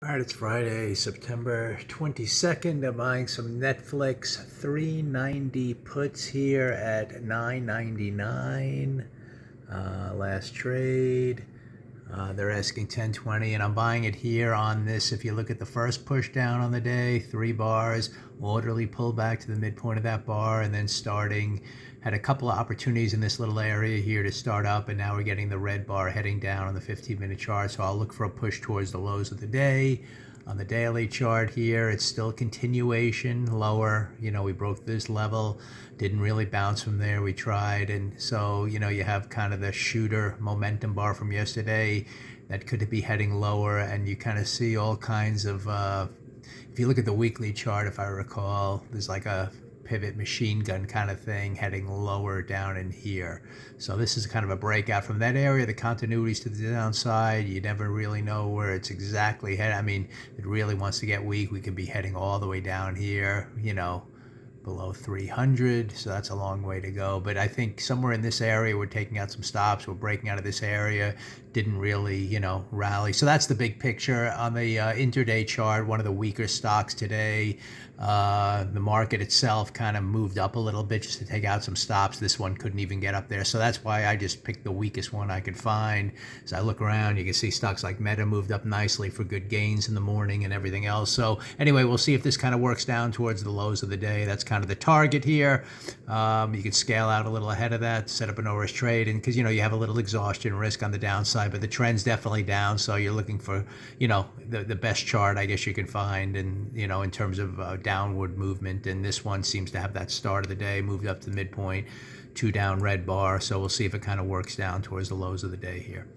All right, it's Friday, September 22nd. I'm buying some Netflix 390 puts here at 9.99. Last trade. They're asking 10.20, and I'm buying it here on this. If you look at the first push down on the day, 3 bars, orderly pullback to the midpoint of that bar, and then starting. Had a couple of opportunities in this little area here to start up, and now we're getting the red bar heading down on the 15-minute chart. So I'll look for a push towards the lows of the day. On the daily chart here, it's still continuation lower. We broke this level, didn't really bounce from there. We tried, and so you have kind of the shooter momentum bar from yesterday that could be heading lower, and you kind of see all kinds of if you look at the weekly chart, if I recall, there's like a pivot machine gun kind of thing heading lower down in here. So this is kind of a breakout from that area. The continuities to the downside, you never really know where it's exactly headed. I mean, it really wants to get weak. We could be heading all the way down here, below 300, so that's a long way to go. But I think somewhere in this area, we're taking out some stops. We're breaking out of this area. Didn't really, rally. So that's the big picture. On the intraday chart, one of the weaker stocks today. The market itself kind of moved up a little bit just to take out some stops. This one couldn't even get up there. So that's why I just picked the weakest one I could find. As I look around, you can see stocks like Meta moved up nicely for good gains in the morning and everything else. So anyway, we'll see if this kind of works down towards the lows of the day. That's kind of the target here. You could scale out a little ahead of that, set up an no-risk trade, and because you have a little exhaustion risk on the downside, but the trend's definitely down. So you're looking for the best chart I guess you can find, and in terms of downward movement. And this one seems to have that start of the day, moved up to the midpoint, 2 down red bar. So we'll see if it kind of works down towards the lows of the day here.